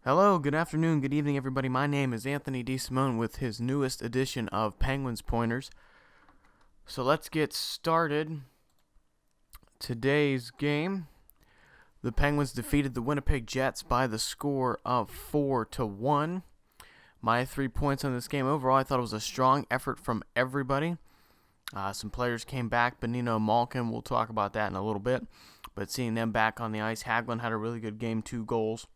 Hello, good afternoon, good evening, everybody. My name is Anthony DeSimone with his newest edition of Penguins Pointers. So let's get started. Today's game, the Penguins defeated the Winnipeg Jets by the score of 4-1. My 3 points on this game overall, I thought it was a strong effort from everybody. Some players came back. Bonino, Malkin, we'll talk about that in a little bit. But seeing them back on the ice, Hagelin had a really good game, 2 goals.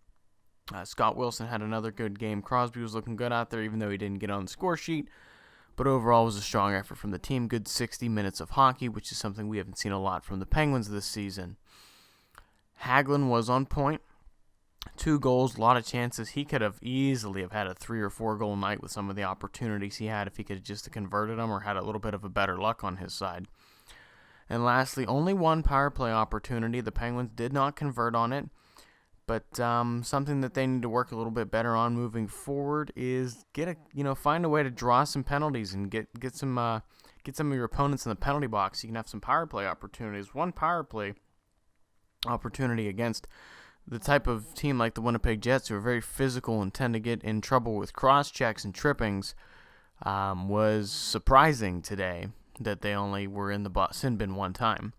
Scott Wilson had another good game. Crosby was looking good out there, even though he didn't get on the score sheet. But overall, it was a strong effort from the team. Good 60 minutes of hockey, which is something we haven't seen a lot from the Penguins this season. Hagelin was on point. 2 goals, a lot of chances. He could have easily have had a 3 or 4 goal night with some of the opportunities he had if he could have just converted them or had a little bit of a better luck on his side. And lastly, only 1 power play opportunity. The Penguins did not convert on it. But something that they need to work a little bit better on moving forward is find a way to draw some penalties and get some of your opponents in the penalty box. So you can have some power play opportunities. 1 power play opportunity against the type of team like the Winnipeg Jets, who are very physical and tend to get in trouble with cross checks and trippings, was surprising today that they only were in the sin bin 1 time.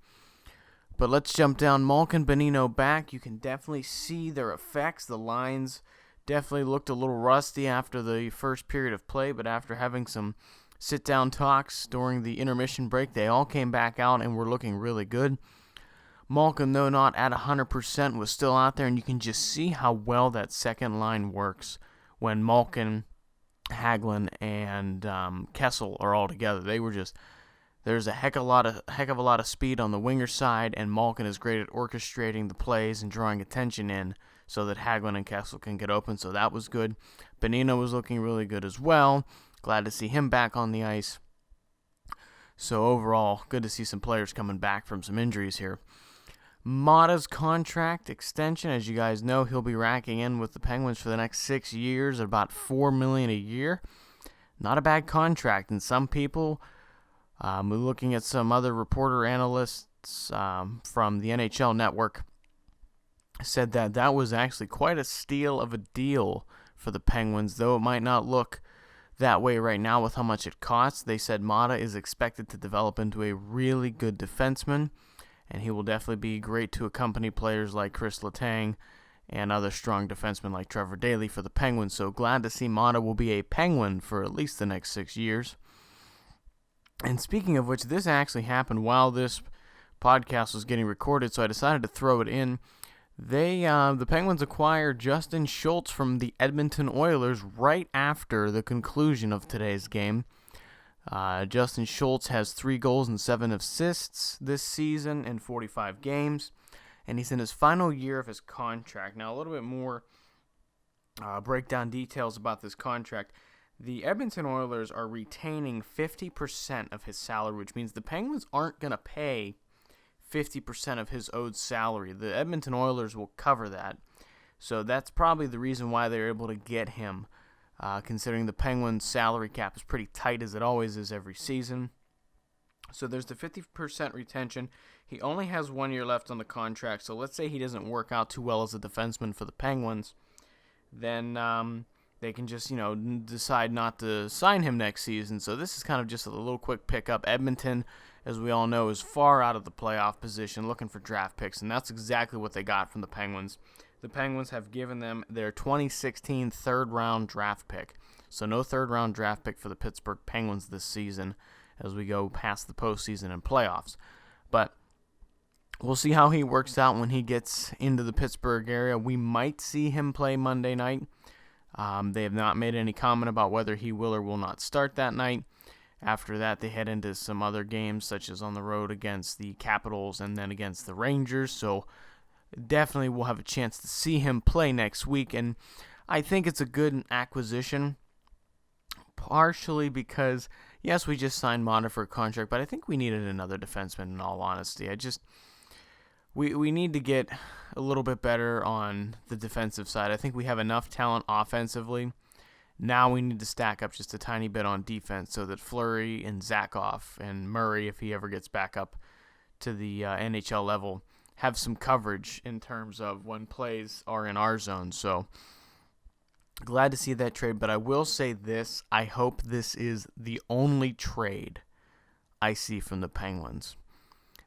But let's jump down. Malkin, Bonino back. You can definitely see their effects. The lines definitely looked a little rusty after the first period of play, but after having some sit-down talks during the intermission break, they all came back out and were looking really good. Malkin, though not at 100%, was still out there, and you can just see how well that second line works when Malkin, Hagelin, and Kessel are all together. There's a heck of a lot of speed on the winger side, and Malkin is great at orchestrating the plays and drawing attention in so that Hagelin and Kessel can get open, so that was good. Bonino was looking really good as well. Glad to see him back on the ice. So overall, good to see some players coming back from some injuries here. Mata's contract extension, as you guys know, he'll be racking in with the Penguins for the next 6 years at about $4 million a year. Not a bad contract, and some people... we're looking at some other reporter analysts from the NHL Network said that was actually quite a steal of a deal for the Penguins, though it might not look that way right now with how much it costs. They said Mata is expected to develop into a really good defenseman, and he will definitely be great to accompany players like Chris Letang and other strong defensemen like Trevor Daley for the Penguins. So glad to see Mata will be a Penguin for at least the next 6 years. And speaking of which, this actually happened while this podcast was getting recorded, so I decided to throw it in. The Penguins acquired Justin Schultz from the Edmonton Oilers right after the conclusion of today's game. Justin Schultz has 3 goals and 7 assists this season in 45 games, and he's in his final year of his contract. Now, a little bit more breakdown details about this contract. The Edmonton Oilers are retaining 50% of his salary, which means the Penguins aren't going to pay 50% of his owed salary. The Edmonton Oilers will cover that. So that's probably the reason why they're able to get him, considering the Penguins' salary cap is pretty tight, as it always is every season. So there's the 50% retention. He only has 1 year left on the contract, so let's say he doesn't work out too well as a defenseman for the Penguins, then... they can just, decide not to sign him next season. So this is kind of just a little quick pickup. Edmonton, as we all know, is far out of the playoff position, looking for draft picks, and that's exactly what they got from the Penguins. The Penguins have given them their 2016 third-round draft pick. So no third-round draft pick for the Pittsburgh Penguins this season as we go past the postseason and playoffs. But we'll see how he works out when he gets into the Pittsburgh area. We might see him play Monday night. They have not made any comment about whether he will or will not start that night. After that, they head into some other games, such as on the road against the Capitals and then against the Rangers. So definitely we'll have a chance to see him play next week. And I think it's a good acquisition, partially because, yes, we just signed Mata for a contract, but I think we needed another defenseman in all honesty. We need to get a little bit better on the defensive side. I think we have enough talent offensively. Now we need to stack up just a tiny bit on defense so that Fleury and Zakhoff and Murray, if he ever gets back up to the NHL level, have some coverage in terms of when plays are in our zone. So Glad to see that trade, but I will say this. I hope this is the only trade I see from the Penguins.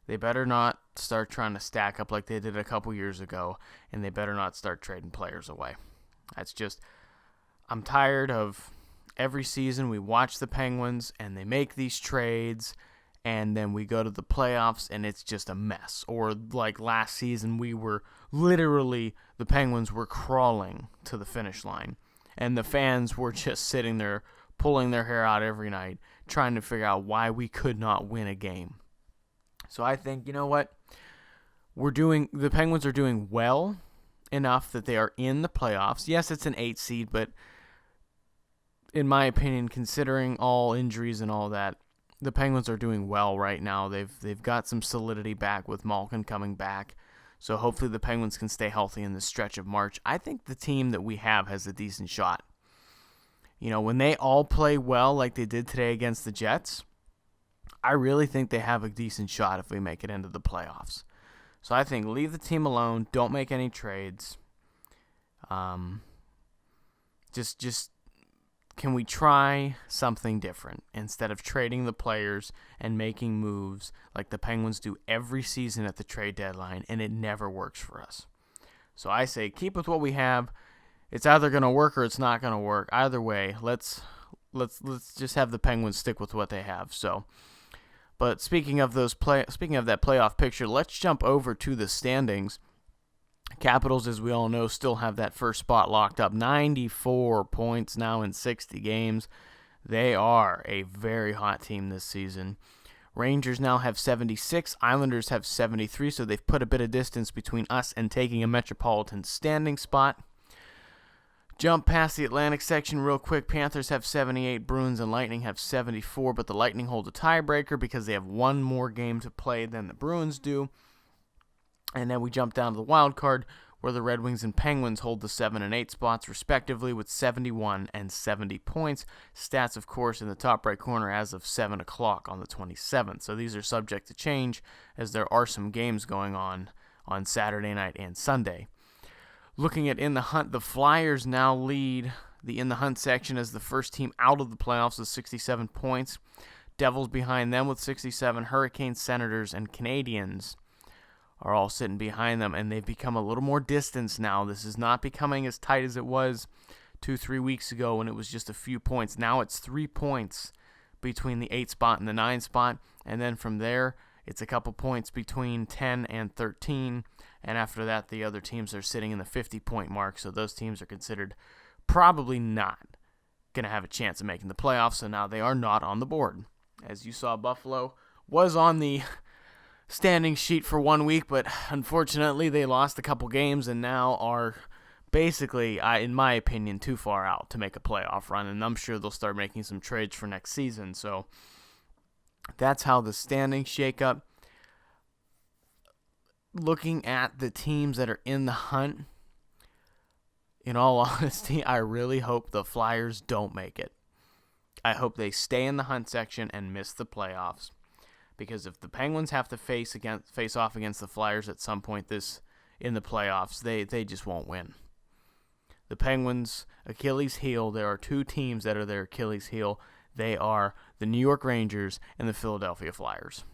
They better not start trying to stack up like they did a couple years ago, and they better not start trading players away. That's just, I'm tired of every season we watch the Penguins and they make these trades, and then we go to the playoffs and it's just a mess. Or like last season, we were literally, the Penguins were crawling to the finish line, and the fans were just sitting there pulling their hair out every night trying to figure out why we could not win a game. So I think, you know what? The Penguins are doing well enough that they are in the playoffs. Yes, it's an 8 seed, but in my opinion, considering all injuries and all that, the Penguins are doing well right now. They've got some solidity back with Malkin coming back. So hopefully the Penguins can stay healthy in this stretch of March. I think the team that we have has a decent shot. You know, when they all play well like they did today against the Jets, I really think they have a decent shot if we make it into the playoffs. So I think leave the team alone. Don't make any trades. Just can we try something different instead of trading the players and making moves like the Penguins do every season at the trade deadline, and it never works for us. So I say keep with what we have. It's either going to work or it's not going to work. Either way, let's just have the Penguins stick with what they have. So, but speaking of that playoff picture, let's jump over to the standings. Capitals, as we all know, still have that first spot locked up. 94 points now in 60 games. They are a very hot team this season. Rangers now have 76. Islanders have 73, so they've put a bit of distance between us and taking a Metropolitan standing spot. Jump past the Atlantic section real quick. Panthers have 78. Bruins and Lightning have 74, but the Lightning hold a tiebreaker because they have one more game to play than the Bruins do. And then we jump down to the wild card, where the Red Wings and Penguins hold the 7 and 8 spots, respectively, with 71 and 70 points. Stats, of course, in the top right corner as of 7 o'clock on the 27th. So these are subject to change, as there are some games going on Saturday night and Sunday. Looking at In the Hunt, the Flyers now lead the In the Hunt section as the first team out of the playoffs with 67 points. Devils behind them with 67. Hurricanes, Senators, and Canadiens are all sitting behind them, and they've become a little more distance now. This is not becoming as tight as it was 2-3 weeks ago when it was just a few points. Now it's 3 points between the 8 spot and the 9 spot, and then from there it's a couple points between 10 and 13, and after that the other teams are sitting in the 50-point mark, so those teams are considered probably not going to have a chance of making the playoffs, so now they are not on the board. As you saw, Buffalo was on the standing sheet for 1 week, but unfortunately they lost a couple games and now are basically, in my opinion, too far out to make a playoff run, and I'm sure they'll start making some trades for next season. So that's how the standings shake up. Looking at the teams that are in the hunt, in all honesty, I really hope the Flyers don't make it. I hope they stay in the hunt section and miss the playoffs. Because if the Penguins have to face off against the Flyers at some point in the playoffs, they just won't win. The Penguins' Achilles heel, there are 2 teams that are their Achilles heel. They are the New York Rangers and the Philadelphia Flyers.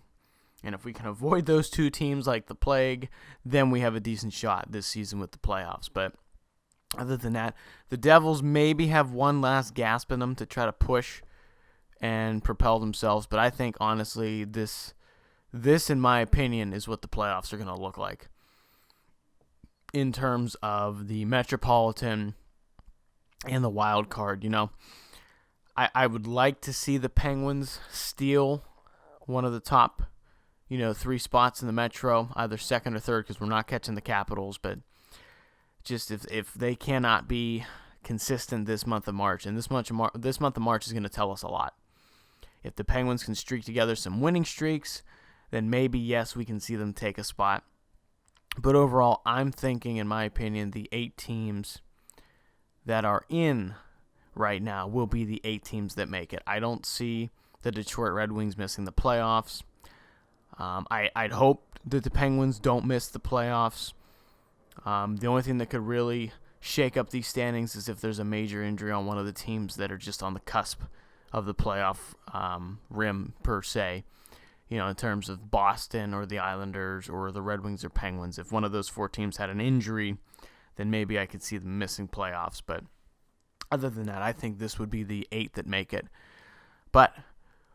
And if we can avoid those 2 teams like the plague, then we have a decent shot this season with the playoffs. But other than that, the Devils maybe have one last gasp in them to try to push and propel themselves, but I think honestly this in my opinion is what the playoffs are going to look like in terms of the Metropolitan and the wild card. You know, I would like to see the Penguins steal one of the top 3 spots in the Metro, either second or third, because we're not catching the Capitals, but just if they cannot be consistent this month of March, and this month of March is going to tell us a lot. If the Penguins can streak together some winning streaks, then maybe, yes, we can see them take a spot. But overall, I'm thinking, in my opinion, the 8 teams that are in right now will be the 8 teams that make it. I don't see the Detroit Red Wings missing the playoffs. I'd hope that the Penguins don't miss the playoffs. The only thing that could really shake up these standings as if there's a major injury on one of the teams that are just on the cusp of the playoff rim per se. In terms of Boston or the Islanders or the Red Wings or Penguins. If one of those 4 teams had an injury, then maybe I could see them missing playoffs. But other than that, I think this would be the 8 that make it. But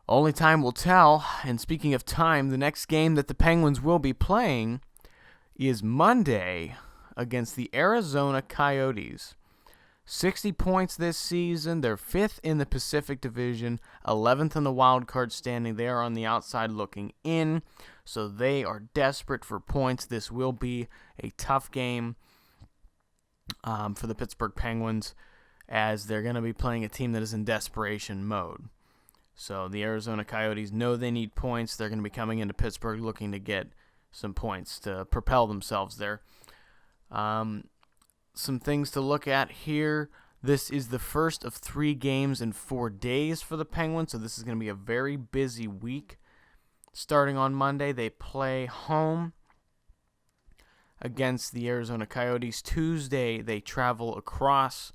only time will tell. And speaking of time, the next game that the Penguins will be playing is Monday against the Arizona Coyotes. 60 points this season. They're 5th in the Pacific Division, 11th in the wild card standing. They are on the outside looking in, so they are desperate for points. This will be a tough game for the Pittsburgh Penguins, as they're going to be playing a team that is in desperation mode. So the Arizona Coyotes know they need points. They're going to be coming into Pittsburgh looking to get some points to propel themselves there. Some things to look at here. This is the first of 3 games in 4 days for the Penguins, so this is going to be a very busy week. Starting on Monday, they play home against the Arizona Coyotes. Tuesday, they travel across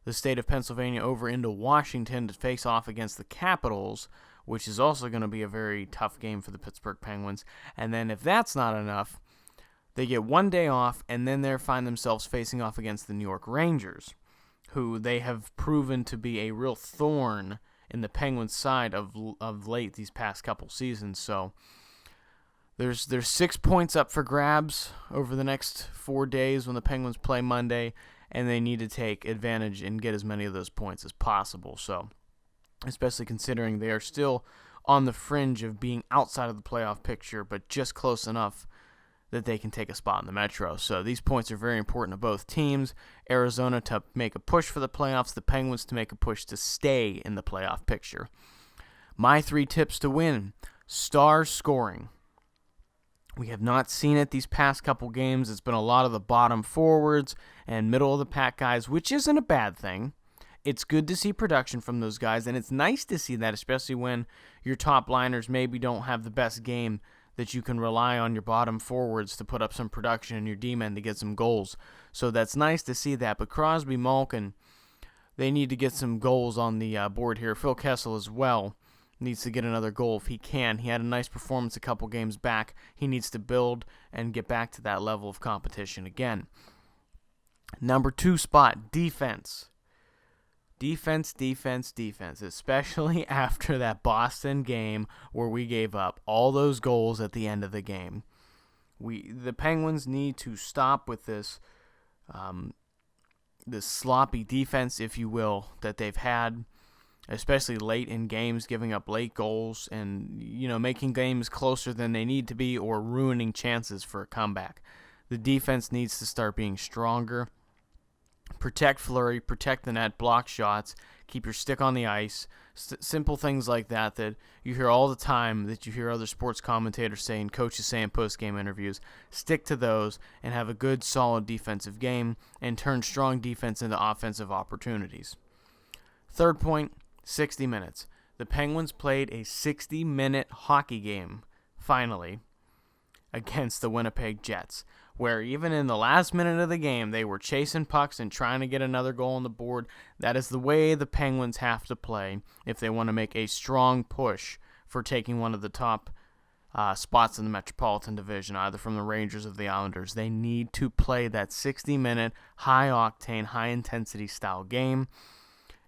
the state of Pennsylvania over into Washington to face off against the Capitals, which is also going to be a very tough game for the Pittsburgh Penguins. And then if that's not enough, they get 1 day off, and then they find themselves facing off against the New York Rangers, who they have proven to be a real thorn in the Penguins' side of late these past couple seasons. So there's 6 points up for grabs over the next 4 days when the Penguins play Monday, and they need to take advantage and get as many of those points as possible. So, especially considering they are still on the fringe of being outside of the playoff picture, but just close enough that they can take a spot in the Metro. So these points are very important to both teams. Arizona to make a push for the playoffs, the Penguins to make a push to stay in the playoff picture. My 3 tips to win: star scoring. We have not seen it these past couple games. It's been a lot of the bottom forwards and middle of the pack guys, which isn't a bad thing. It's good to see production from those guys, and it's nice to see that, especially when your top liners maybe don't have the best game, that you can rely on your bottom forwards to put up some production and your D-men to get some goals. So that's nice to see that. But Crosby, Malkin, they need to get some goals on the board here. Phil Kessel as well needs to get another goal if he can. He had a nice performance a couple games back. He needs to build and get back to that level of competition again. Number 2 spot, defense. Defense, especially after that Boston game where we gave up all those goals at the end of the game. The Penguins need to stop with this sloppy defense, if you will, that they've had, especially late in games, giving up late goals and making games closer than they need to be or ruining chances for a comeback. The defense needs to start being stronger. Protect Fleury, protect the net, block shots, keep your stick on the ice. Simple things like that you hear all the time, that you hear other sports commentators saying, coaches say in post-game interviews. Stick to those and have a good, solid defensive game and turn strong defense into offensive opportunities. Third point, 60 minutes. The Penguins played a 60-minute hockey game, finally, against the Winnipeg Jets, where even in the last minute of the game, they were chasing pucks and trying to get another goal on the board. That is the way the Penguins have to play if they want to make a strong push for taking one of the top spots in the Metropolitan Division, either from the Rangers or the Islanders. They need to play that 60-minute, high-octane, high-intensity style game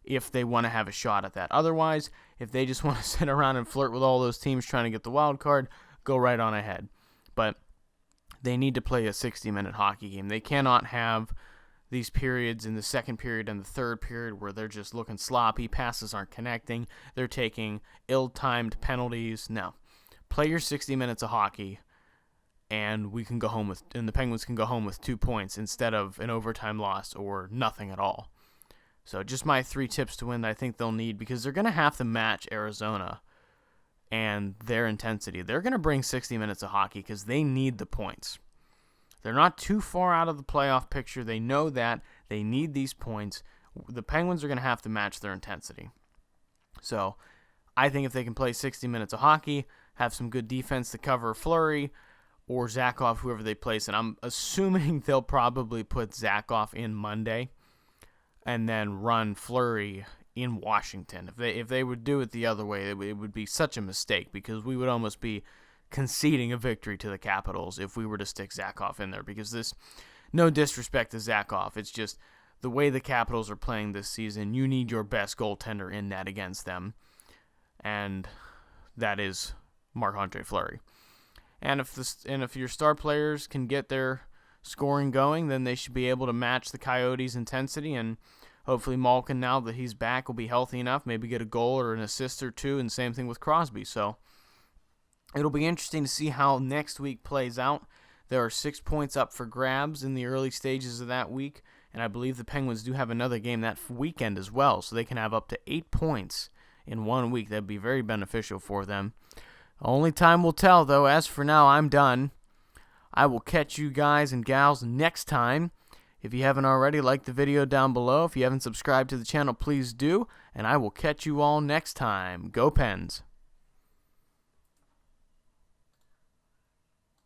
if they want to have a shot at that. Otherwise, if they just want to sit around and flirt with all those teams trying to get the wild card, go right on ahead. But they need to play a 60-minute hockey game. They cannot have these periods in the second period and the third period where they're just looking sloppy, passes aren't connecting, they're taking ill-timed penalties. No. Play your 60 minutes of hockey, and the Penguins can go home with 2 points instead of an overtime loss or nothing at all. So just my 3 tips to win that I think they'll need, because they're going to have to match Arizona and their intensity. They're going to bring 60 minutes of hockey because they need the points. They're not too far out of the playoff picture. They know that. They need these points. The Penguins are going to have to match their intensity. So I think if they can play 60 minutes of hockey, have some good defense to cover Fleury, or Zakhoff, whoever they place. And I'm assuming they'll probably put Zakhoff in Monday and then run Fleury in Washington. If they would do it the other way, it would be such a mistake, because we would almost be conceding a victory to the Capitals if we were to stick Zakhoff in there, because this, no disrespect to Zakhoff, it's just the way the Capitals are playing this season. You need your best goaltender in net against them, and that is Marc-Andre Fleury. And if your star players can get their scoring going, then they should be able to match the Coyotes' intensity, and hopefully Malkin, now that he's back, will be healthy enough, maybe get a goal or an assist or two, and same thing with Crosby. So it'll be interesting to see how next week plays out. There are 6 points up for grabs in the early stages of that week, and I believe the Penguins do have another game that weekend as well, so they can have up to 8 points in 1 week. That'd be very beneficial for them. Only time will tell, though. As for now, I'm done. I will catch you guys and gals next time. If you haven't already, like the video down below. If you haven't subscribed to the channel, please do. And I will catch you all next time. Go Pens!